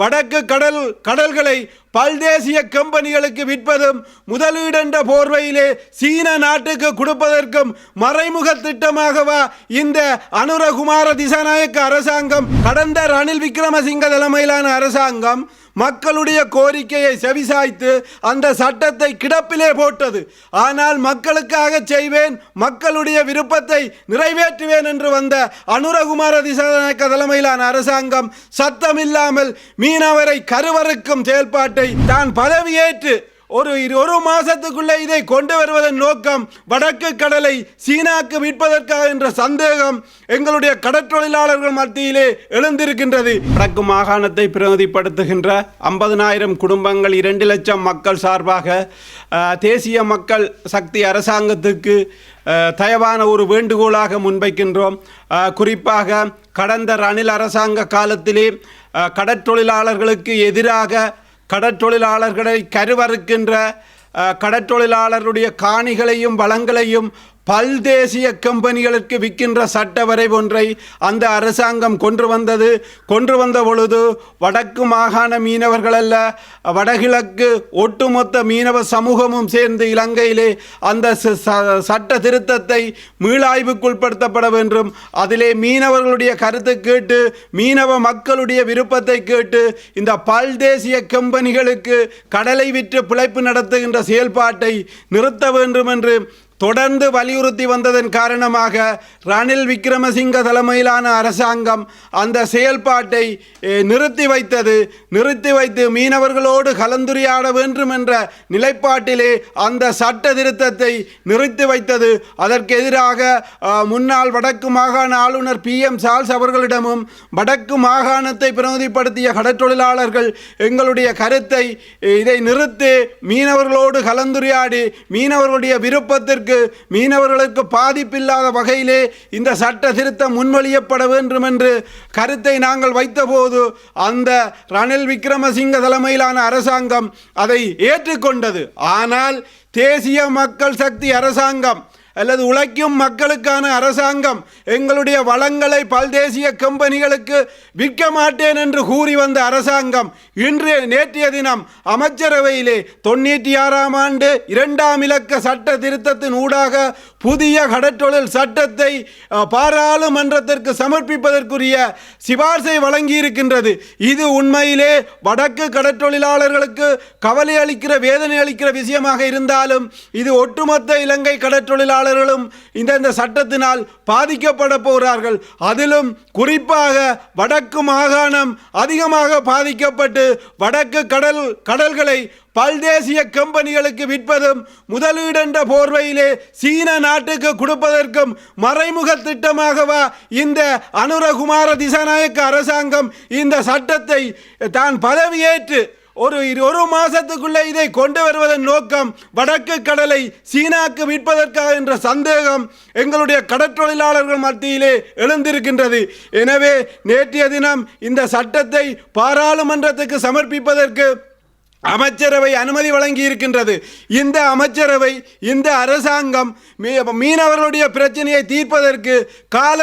வடக்கு கடல்களை பல்தேசிய கம்பெனிகளுக்கு விற்பதும் முதலீடு என்ற போர்வையிலே சீன நாட்டுக்கு கொடுப்பதற்கும் மறைமுக திட்டமாகவா இந்த அனுரகுமார திசாநாயக்க அரசாங்கம், கடந்த ரணில் விக்ரமசிங்க தலைமையிலான அரசாங்கம் மக்களுடைய கோரிக்கையை செவிசாய்த்து அந்த சட்டத்தை கிடப்பிலே போட்டது. ஆனால் மக்களுக்காக செய்வேன், மக்களுடைய விருப்பத்தை நிறைவேற்றுவேன் என்று வந்த அனுரகுமார திசாநாயக்க தலைமையிலான அரசாங்கம் சத்தமில்லாமல் மீனவரை கருவறுக்கும் செயல்பாட்டை தான் பதவியேற்று ஒரு மாசத்துக்குள்ளே இதை கொண்டு வருவதன் நோக்கம் வடக்கு கடலை சீனாக்கு விற்பதற்காக என்ற சந்தேகம் எங்களுடைய கடற்றொழிலாளர்கள் மத்தியிலே எழுந்திருக்கின்றது. வடக்கு மாகாணத்தை பிரதிபடுத்துகின்ற 50,000 குடும்பங்கள், 2 லட்சம் மக்கள் சார்பாக தேசிய மக்கள் சக்தி அரசாங்கத்துக்கு தயவான ஒரு வேண்டுகோளாக முன்வைக்கின்றோம். குறிப்பாக கடந்த ரணில் அரசாங்க காலத்திலே கடற்றொழிலாளர்களுக்கு எதிராக கடற்றொழிலாளர்களை கருவறுக்கின்ற கடற்றொழிலாளருடைய காணிகளையும் வளங்களையும் பல்தேசிய கம்பெனிகளுக்கு விற்கின்ற சட்ட வரைவு ஒன்றை அந்த அரசாங்கம் கொண்டு வந்த பொழுது வடக்கு மாகாண மீனவர்கள் அல்ல, வடகிழக்கு ஒட்டுமொத்த மீனவ சமூகமும் சேர்ந்து இலங்கையிலே அந்த சட்ட திருத்தத்தை மீளாய்வுக்குட்படுத்தப்பட வேண்டும். அதிலே மீனவர்களுடைய கருத்து கேட்டு, மீனவ மக்களுடைய விருப்பத்தை கேட்டு இந்த பல்தேசிய கம்பெனிகளுக்கு கடலை விற்று பிழைப்பு நடத்துகின்ற செயல்பாட்டை நிறுத்த வேண்டும் என்று தொடர்ந்து வலியுறுத்தி வந்ததன் காரணமாக ரணில் விக்ரமசிங்க தலைமையிலான அரசாங்கம் அந்த செயல்பாட்டை நிறுத்தி வைத்து மீனவர்களோடு கலந்துரையாட வேண்டும் என்ற நிலைப்பாட்டிலே அந்த சட்ட திருத்தத்தை நிறுத்தி வைத்தது. அதற்கு எதிராக முன்னாள் வடக்கு மாகாண ஆளுநர் PM சார்ல்ஸ் அவர்களிடமும் வடக்கு மாகாணத்தை பிரதிநிதிப்படுத்திய கடற்றொழிலாளர்கள் எங்களுடைய கருத்தை இதை நிறுத்தி மீனவர்களோடு கலந்துரையாடி மீனவர்களுடைய விருப்பத்திற்கு, மீனவர்களுக்கு பாதிப்பில்லாத வகையிலே இந்த சட்ட திருத்தம் முன்மொழியப்பட வேண்டும் என்று கருத்தை நாங்கள் வைத்தபோது அந்த ரணில் விக்ரமசிங்க தலைமையிலான அரசாங்கம் அதை ஏற்றுக்கொண்டது. ஆனால் தேசிய மக்கள் சக்தி அரசாங்கம் அல்லது உழைக்கும் மக்களுக்கான அரசாங்கம் எங்களுடைய வளங்களை பல்தேசிய கம்பெனிகளுக்கு விற்க மாட்டேன் என்று கூறி வந்த அரசாங்கம் நேற்றைய தினம் அமைச்சரவையிலே 96ஆம் ஆண்டு 2ஆம் இலக்க சட்ட திருத்தத்தின் ஊடாக புதிய கடற்றொழில் சட்டத்தை பாராளுமன்றத்திற்கு சமர்ப்பிப்பதற்குரிய சிபார்சை வழங்கியிருக்கின்றது. இது உண்மையிலே வடக்கு கடற்றொழிலாளர்களுக்கு கவலை அளிக்கிற, வேதனை அளிக்கிற விஷயமாக இருந்தாலும் இது ஒட்டுமொத்த இலங்கை கடற்றொழிலாளர்களும் இந்த சட்டத்தினால் பாதிக்கப்பட போகிறார்கள். அதிலும் குறிப்பாக வடக்கு மாகாணம் அதிகமாக பாதிக்கப்பட்டு வடக்கு கடல்களை பல்தேசிய கம்பெனிகளுக்கு விற்பதும் முதலீடு என்ற போர்வையிலே சீன நாட்டுக்கு கொடுப்பதற்கும் மறைமுக திட்டமாகவா இந்த அனுரகுமார திசாநாயக்க அரசாங்கம் இந்த சட்டத்தை தான் பதவியேற்று ஒரு மாசத்துக்குள்ளே இதை கொண்டு வருவதன் நோக்கம் வடக்கு கடலை சீனாக்கு விற்பதற்காக என்ற சந்தேகம் எங்களுடைய கடற்றொழிலாளர்கள் மத்தியிலே எழுந்திருக்கின்றது. எனவே நேற்றைய தினம் இந்த சட்டத்தை பாராளுமன்றத்துக்கு சமர்ப்பிப்பதற்கு அமைச்சரவை அனுமதி வழங்கி இருக்கின்றது. இந்த அமைச்சரவை, இந்த அரசாங்கம் மீனவர்களுடைய பிரச்சனையை தீர்ப்பதற்கு கால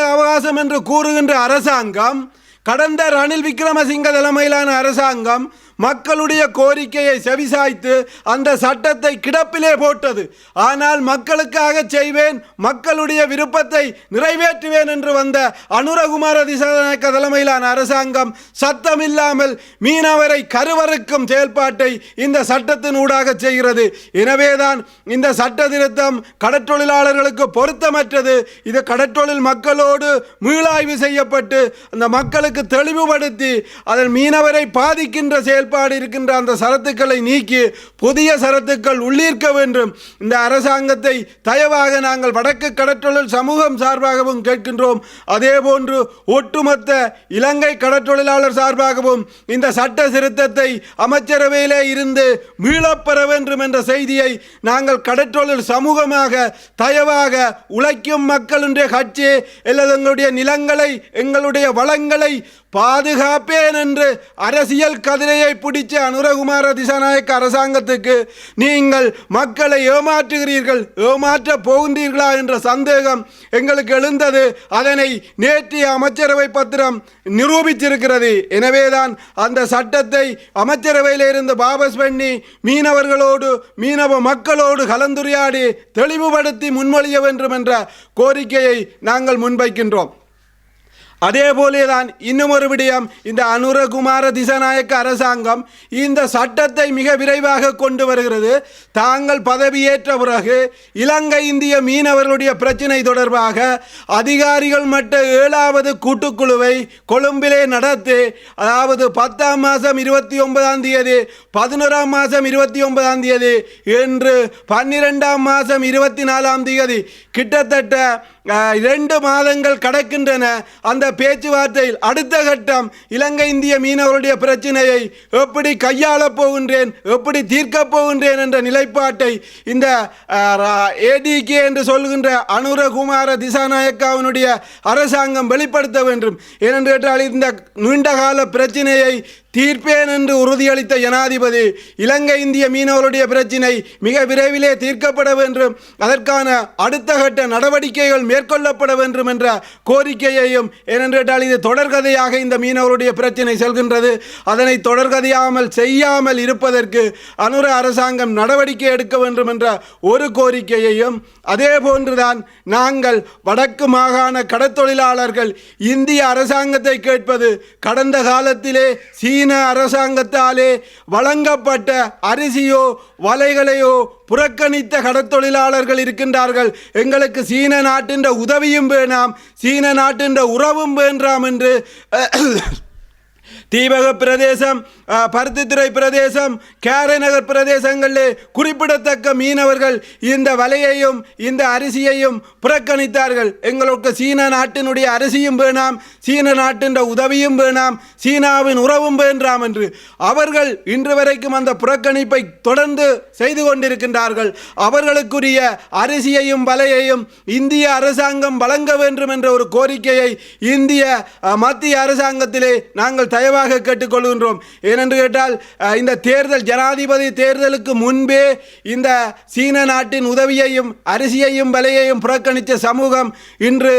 அவகாசம் என்று கூறுகின்ற அரசாங்கம், கடந்த ரணில் விக்ரமசிங்க தலைமையிலான அரசாங்கம் மக்களுடைய கோரிக்கையை செவிசாய்த்து அந்த சட்டத்தை கிடப்பிலே போட்டது. ஆனால் மக்களுக்காக செய்வேன், மக்களுடைய விருப்பத்தை நிறைவேற்றுவேன் என்று வந்த அனுரகுமார திசாநாயக்க தலைமையிலான அரசாங்கம் சத்தமில்லாமல் மீனவரை கருவறுக்கும் செயல்பாட்டை இந்த சட்டத்தின் ஊடாக செய்கிறது. எனவேதான் இந்த சட்ட திருத்தம் கடற்றொழிலாளர்களுக்கு பொருத்தமற்றது. இது கடற்றொழில் மக்களோடு மீளாய்வு செய்யப்பட்டு அந்த மக்களுக்கு தெளிவுபடுத்தி அதன் மீனவரை பாதிக்கின்ற செயல்பாடு இருக்கின்ற அந்த சரத்துக்களை நீக்கி புதிய சரத்துக்கள் உள்ளீர்க்க வேண்டும். இந்த அரசாங்கத்தை தயவாக நாங்கள் வடக்கு கடற்றொழில் சமூகம் சார்பாகவும் கேட்கின்றோம். அதே போன்று ஒட்டுமொத்த இலங்கை கடற்றொழிலாளர் சார்பாகவும் இந்த சட்ட திருத்தத்தை அமைச்சரவையிலே இருந்து மீளப்பெற வேண்டும் என்ற செய்தியை நாங்கள் கடற்றொழில் சமூகமாக தயவாக உழைக்கும் மக்களுடைய கட்சி அல்லது எங்களுடைய நிலங்களை, எங்களுடைய வளங்களை பாதுகாப்பேன் என்று அரசியல் கதிரையை பிடிச்ச அனுரகுமார திசாநாயக்க அரசாங்கத்துக்கு நீங்கள் மக்களை ஏமாற்றுகிறீர்கள், ஏமாற்ற போகின்றீர்களா என்ற சந்தேகம் எங்களுக்கு எழுந்தது. அதனை நேற்றைய அமைச்சரவை பத்திரம் நிரூபித்திருக்கிறது. எனவேதான் அந்த சட்டத்தை அமைச்சரவையில் இருந்து வாபஸ் பண்ணி மீனவர்களோடு மீனவ மக்களோடு கலந்துரையாடி தெளிவுபடுத்தி முன்மொழிய வேண்டும் என்ற கோரிக்கையை நாங்கள் முன்வைக்கின்றோம். அதே போலேதான் இன்னும் ஒரு விடயம், இந்த அனுரகுமார திசாநாயக்க அரசாங்கம் இந்த சட்டத்தை மிக விரைவாக கொண்டு வருகிறது. தாங்கள் பதவியேற்ற பிறகு இலங்கை இந்திய மீனவர்களுடைய பிரச்சினை தொடர்பாக அதிகாரிகள் மட்ட 7வது கூட்டுக்குழுவை கொழும்பிலே நடத்தி, அதாவது 10ஆம் மாதம் 29ஆம் தேதி, 11ஆம் மாதம் 29ஆம் தேதி என்று 12ஆம் மாதம் 24ஆம் தேதி கிட்டத்தட்ட 2 மாதங்கள் கடக்கின்றன. அந்த பேச்சுவார்த்தையில் அடுத்த கட்டம் இலங்கை இந்திய மீனவர்களுடைய பிரச்சனையை எப்படி கையாளப் போகின்றேன், எப்படி தீர்க்கப் போகின்றேன் என்ற நிலைப்பாட்டை இந்த ஏடிகே என்று சொல்கின்ற அனுரகுமார திசாநாயக்காவினுடைய அரசாங்கம் வெளிப்படுத்த வேண்டும். ஏனென்று கேட்டால் இந்த நீண்டகால பிரச்சனையை தீர்ப்பேன் என்று உறுதியளித்த ஜனாதிபதி இலங்கை இந்திய மீனவர்களுடைய பிரச்சினை மிக விரைவிலே தீர்க்கப்பட வேண்டும், அதற்கான அடுத்த கட்ட நடவடிக்கைகள் மேற்கொள்ளப்பட வேண்டும் என்ற கோரிக்கையையும், ஏனென்றால் இது தொடர்கதையாக இந்த மீனவர்களுடைய பிரச்சினை செல்கின்றது, அதனை தொடர்கதையாமல் செய்யாமல் இருப்பதற்கு அனுர அரசாங்கம் நடவடிக்கை எடுக்க வேண்டும் என்ற ஒரு கோரிக்கையையும், அதே போன்றுதான் நாங்கள் வடக்கு மாகாண கடற்தொழிலாளர்கள் இந்திய அரசாங்கத்தை கேட்பது, கடந்த காலத்திலே சீன அரசாங்கத்தாலே வழங்கப்பட்ட அரிசியோ வலைகளையோ புறக்கணித்த கடற்தொழிலாளர்கள் இருக்கின்றார்கள். எங்களுக்கு சீன நாட்டின் உதவியும் வேணாம், சீன நாட்டின் உறவும் வேண்டாம் என்று தீபக பிரதேசம், பருத்தித்துறை பிரதேசம், கேரநகர் பிரதேசங்களிலே குறிப்பிடத்தக்க மீனவர்கள் இந்த வலையையும் இந்த அரிசியையும் புறக்கணித்தார்கள். எங்களுக்கு சீன நாட்டினுடைய அரிசியும் வேணாம், சீன நாட்டின் உதவியும் வேணாம், சீனாவின் உறவும் வேண்டாம் என்று அவர்கள் இன்று வரைக்கும் அந்த புறக்கணிப்பை தொடர்ந்து செய்து கொண்டிருக்கின்றார்கள். அவர்களுக்குரிய அரிசியையும் வலையையும் இந்திய அரசாங்கம் வழங்க வேண்டும் என்ற ஒரு கோரிக்கையை இந்திய மத்திய அரசாங்கத்திலே நாங்கள் தயவாக கேட்டுக்கொள்கின்றோம். ஏனென்று கேட்டால் இந்த தேர்தல், ஜனாதிபதி தேர்தலுக்கு முன்பே இந்த சீன நாட்டின் உதவியையும் அரிசியையும் விலையையும் புறக்கணித்த சமூகம் இன்று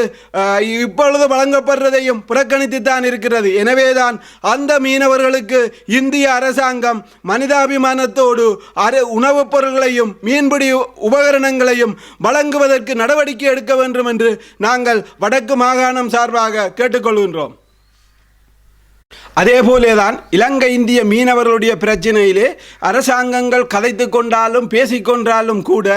இப்பொழுது வழங்கப்படுறதையும் புறக்கணித்துத்தான் இருக்கிறது. எனவேதான் அந்த மீனவர்களுக்கு இந்திய அரசாங்கம் மனிதாபிமானத்தோடு உணவுப் பொருட்களையும் மீன்பிடி உபகரணங்களையும் வழங்குவதற்கு நடவடிக்கை எடுக்க வேண்டும் என்று நாங்கள் வடக்கு மாகாணம் சார்பாக கேட்டுக்கொள்கின்றோம். அதே போலேதான் இலங்கை இந்திய மீனவர்களுடைய பிரச்சனையிலே அரசாங்கங்கள் கதைத்து கொண்டாலும் பேசிக்கொண்டாலும் கூட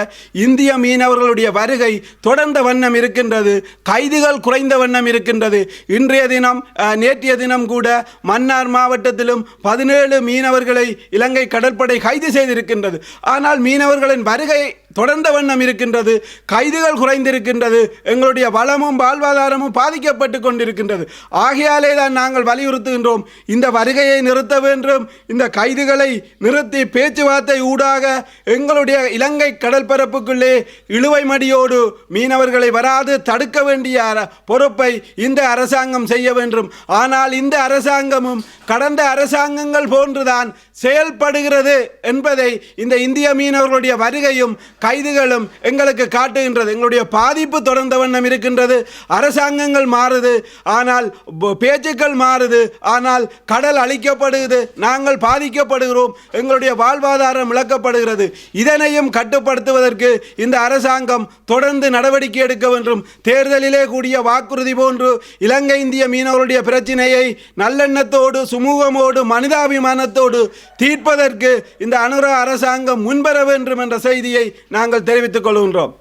இந்திய மீனவர்களுடைய வருகை தொடர்ந்த வண்ணம் இருக்கின்றது, கைதுகள் குறைந்த வண்ணம் இருக்கின்றது. இன்றைய தினம் நேற்றைய தினம் கூட மன்னார் மாவட்டத்திலும் 17 மீனவர்களை இலங்கை கடற்படை கைது செய்திருக்கின்றது. ஆனால் மீனவர்களின் வருகை தொடர்ந்த வண்ணம் இருக்கின்றது, கைதுகள் குறைந்திருக்கின்றது, எங்களுடைய வளமும் வாழ்வாதாரமும் பாதிக்கப்பட்டு கொண்டிருக்கின்றது. ஆகையாலே தான் நாங்கள் வலியுறுத்துகின்றோம், இந்த வருகையை நிறுத்த வேண்டும், இந்த கைதுகளை நிறுத்தி பேச்சுவார்த்தை ஊடாக எங்களுடைய இலங்கை கடற்பரப்புக்குள்ளே இழுவை மடியோடு மீனவர்களை வராது தடுக்க வேண்டிய பொறுப்பை இந்த அரசாங்கம் செய்ய வேண்டும். ஆனால் இந்த அரசாங்கமும் கடந்த அரசாங்கங்கள் போன்றுதான் செயல்படுகிறது என்பதை இந்த இந்திய மீனவர்களுடைய வருகையும் கைதுகளும் எங்களுக்கு காட்டுகின்றது. எங்களுடைய பாதிப்பு தொடர்ந்த வண்ணம் இருக்கின்றது. அரசாங்கங்கள் மாறுது, ஆனால் பேச்சுக்கள் மாறுது, ஆனால் கடல் அழிக்கப்படுகிறது, நாங்கள் பாதிக்கப்படுகிறோம், எங்களுடைய வாழ்வாதாரம் இழக்கப்படுகிறது. இதனையும் கட்டுப்படுத்துவதற்கு இந்த அரசாங்கம் தொடர்ந்து நடவடிக்கை எடுக்க வேண்டும். தேர்தலிலே கூடிய வாக்குறுதி போன்று இலங்கை இந்திய மீனவர்களுடைய பிரச்சினையை நல்லெண்ணத்தோடு சுமூகமோடு மனிதாபிமானத்தோடு தீர்ப்பதற்கு இந்த அனுர அரசாங்கம் முன்வர வேண்டும் என்ற செய்தியை நாங்கள் தெரிவித்துக் கொள்கின்றோம்.